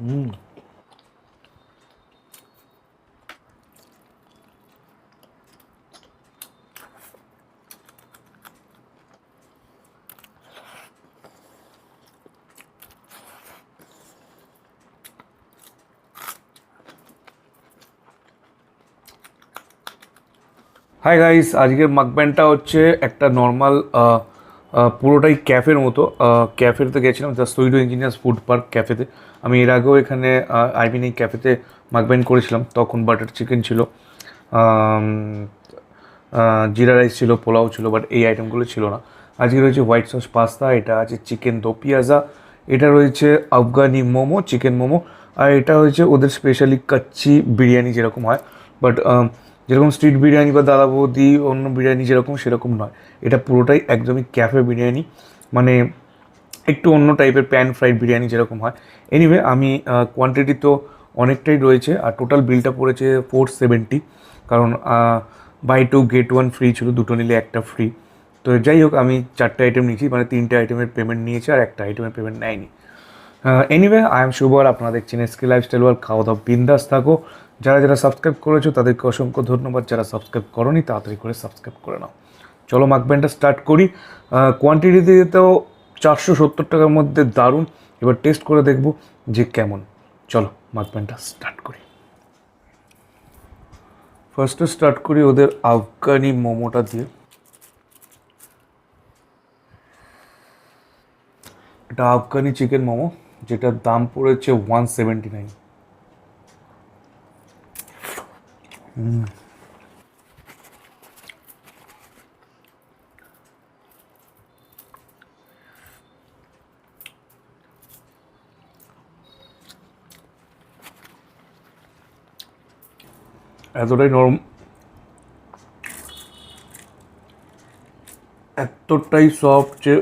হুম। Hi guys, আজকের মাকব্যানটা হচ্ছে একটা নর্মাল পুরোটাই ক্যাফের মতো। ক্যাফেতে গেছিলাম, দ্য সুইডো ইঞ্জিনিয়ার্স ফুড পার্ক ক্যাফেতে। আমি এর আগেও এখানে এই ক্যাফেতে মাকব্যান করেছিলাম, তখন বাটার চিকেন ছিল, আম, জিরা রাইস ছিল, পোলাও ছিল, বাট এই আইটেমগুলো ছিল না। আজকে রয়েছে হোয়াইট সস পাস্তা, এটা আছে চিকেন দো পিয়াজা, এটা রয়েছে আফগানি মোমো, চিকেন মোমো, আর এটা হয়েছে ওদের স্পেশালি কাচ্চি বিরিয়ানি যেরকম হয়। বাট যেরকম স্ট্রিট বিরিয়ানি বা দাদা বৌদি অন্য বিরিয়ানি যেরকম সেরকম নয়, এটা পুরোটাই একদমই ক্যাফে বিরিয়ানি, মানে একটু অন্য টাইপের প্যান ফ্রাইড বিরিয়ানি যেরকম হয়। এনিওয়ে আমি কোয়ান্টিটি তো অনেকটাই রয়েছে, আর টোটাল বিলটা পড়েছে 470, কারণ buy two get one free ছিল, দুটো নিলে একটা ফ্রি। তো যাই হোক, আমি 4টে আইটেম নিয়েছি, মানে 3টে আইটেমের পেমেন্ট নিয়েছে আর একটা আইটেমের পেমেন্ট নেয়নি। এনিওয়ে, আই এম শুভ, আর আপনারা দেখছেন এসকে লাইফস্টাইল ওয়ার্ল্ড। খাওয়া দাওয়া বিন্দাস থাকো। যারা যারা সাবস্ক্রাইব করেছো তাদেরকে অসংখ্য ধন্যবাদ, যারা সাবস্ক্রাইব করোনি তাড়াতাড়ি করে সাবস্ক্রাইব করে নাও। চলো মাকব্যানটা স্টার্ট করি। কোয়ান্টিটি দিয়ে তো 470 টাকার মধ্যে দারুণ। এবার টেস্ট করে দেখব যে কেমন। চলো মাকব্যানটা স্টার্ট করি। ফার্স্টে স্টার্ট করি ওদের আফগানি মোমোটা দিয়ে। এটা আফগানি চিকেন মোমো, যেটার দাম পড়েছে 179। এতটাই নরম, এতটাই সফট যে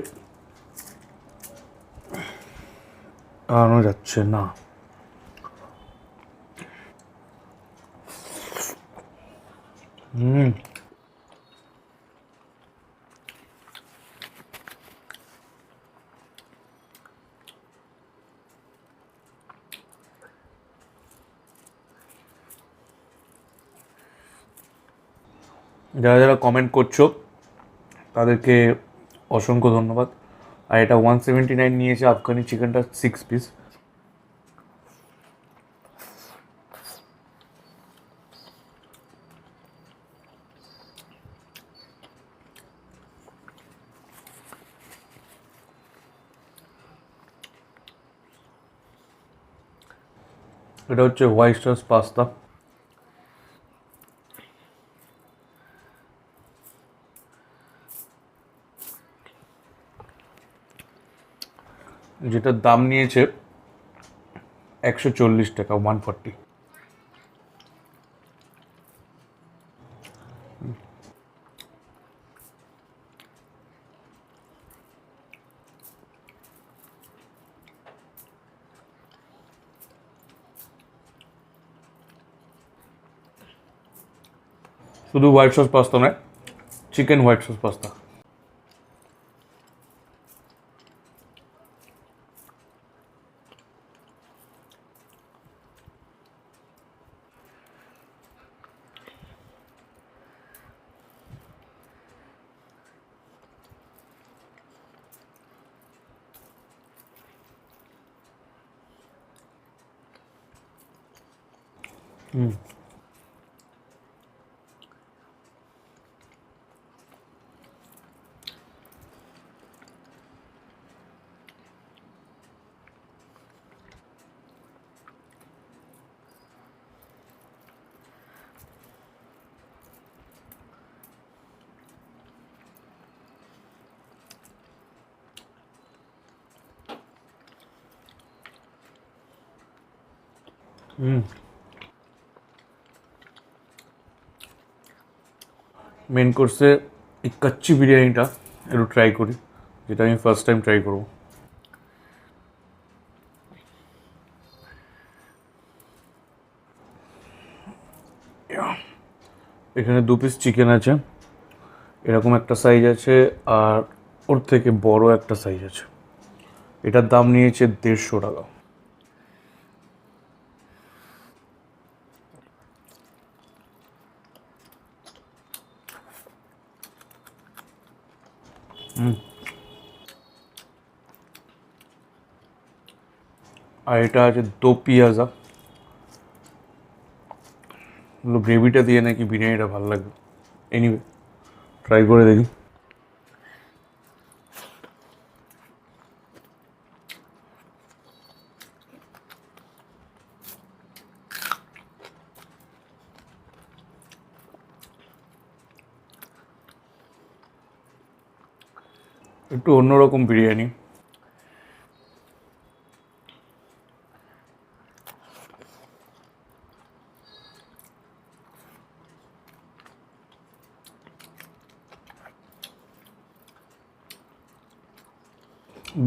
আনো যাচ্ছে না। হুম। যারা যারা কমেন্ট করছো তাদেরকে অসংখ্য ধন্যবাদ। আর এটা 179 নিয়েছে আফগানি চিকেনটা 6 পিস। এটা হচ্ছে হোয়াইট সস পাস্তা, যেটার দাম নিয়েছে 140 টাকা, 140। শুধু হোয়াইট সস পাস্তা নয়, চিকেন হোয়াইট সস পাস্তা। হুম। হুম। মেন কোর্সে এই কাচ্চি বিরিয়ানিটা একটু ট্রাই করি, যেটা আমি ফার্স্ট টাইম ট্রাই করবো। এখানে 2 পিস চিকেন আছে, এরকম একটা সাইজ আছে, আর ওর থেকে বড় একটা সাইজ আছে। এটার দাম নিয়েছে 150 টাকা। আর এটা আছে দো পিয়াজা, গ্রেভিটা দিয়ে নাকি বিরিয়ানিটা ভালো লাগবে। এনিওয়ে ট্রাই করে দেখি। একটু অন্যরকম বিরিয়ানি।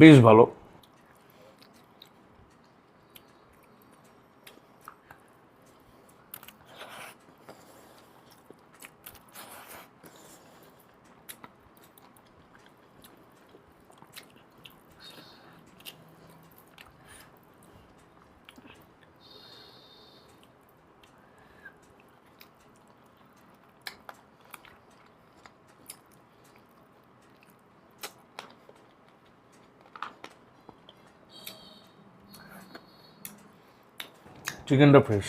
বেশ ভালো। চিকেনটা ফ্রেশ।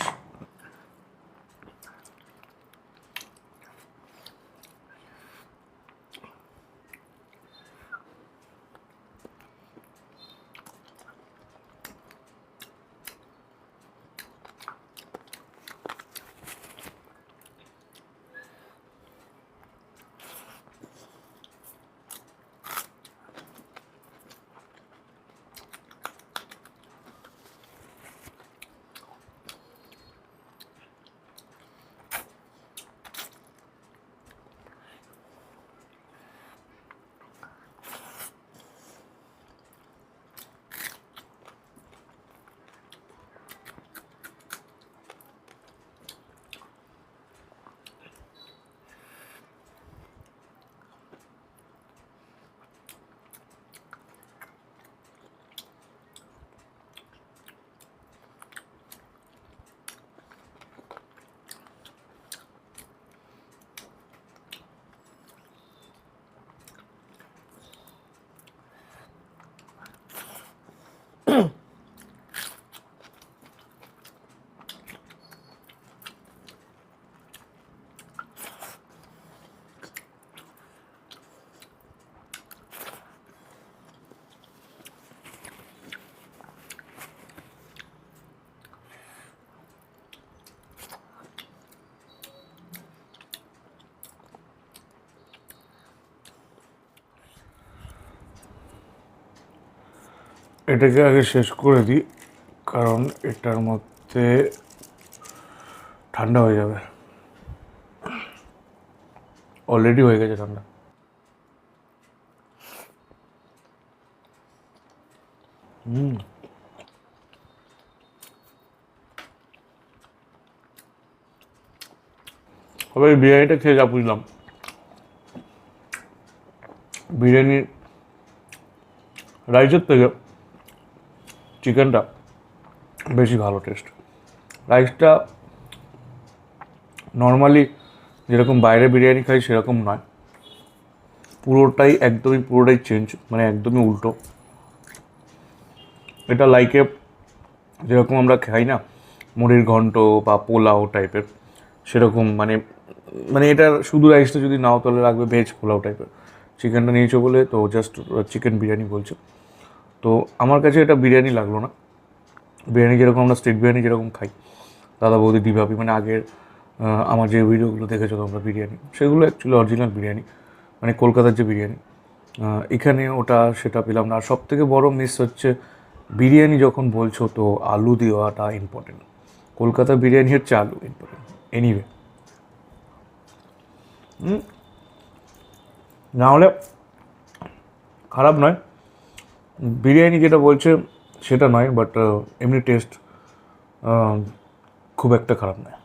এটাকে আগে শেষ করে দিই, কারণ এটার মধ্যে ঠান্ডা হয়ে যাবে। অলরেডি হয়ে গেছে ঠান্ডা। তবে এই বিরিয়ানিটা খেয়ে যা বুঝলাম, বিরিয়ানির রাইসের থেকে চিকেনটা বেশি ভালো টেস্ট। রাইসটা নর্মালি যেরকম বাইরে বিরিয়ানি খাই সেরকম নয়, পুরোটাই চেঞ্জ, মানে একদমই উল্টো। এটা লাইকে যেরকম আমরা খাই না মুড়ির ঘন্ট বা পোলাও টাইপের, সেরকম মানে মানে এটা শুধু রাইসটা যদি নাও তাহলে লাগবে ভেজ পোলাও টাইপের। চিকেনটা নিয়েছো বলে তো জাস্ট চিকেন বিরিয়ানি বলছো। তো আমার কাছে এটা বিরিয়ানি লাগলো না। বিরিয়ানি যেরকম আমরা স্ট্রিট বিরিয়ানি যেরকম খাই, দাদা বৌদি ডিভাবি, মানে আগের আমার যে ভিডিওগুলো দেখেছো তোমরা বিরিয়ানি, সেগুলো অ্যাকচুয়ালি অরিজিনাল বিরিয়ানি, মানে কলকাতার যে বিরিয়ানি। এখানে ওটা সেটা পেলাম না। আর সব থেকে বড়ো মিস হচ্ছে, বিরিয়ানি যখন বলছো তো আলু দেওয়াটা ইম্পর্টেন্ট। কলকাতার বিরিয়ানি হচ্ছে আলু ইম্পর্টেন্ট। এনিওয়ে, না হলে খারাপ নয়, বিরিয়ানি যেটা বলছে সেটা নয়, বাট এমনি টেস্ট খুব একটা খারাপ নয়।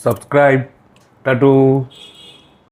Subscribe, tattoo.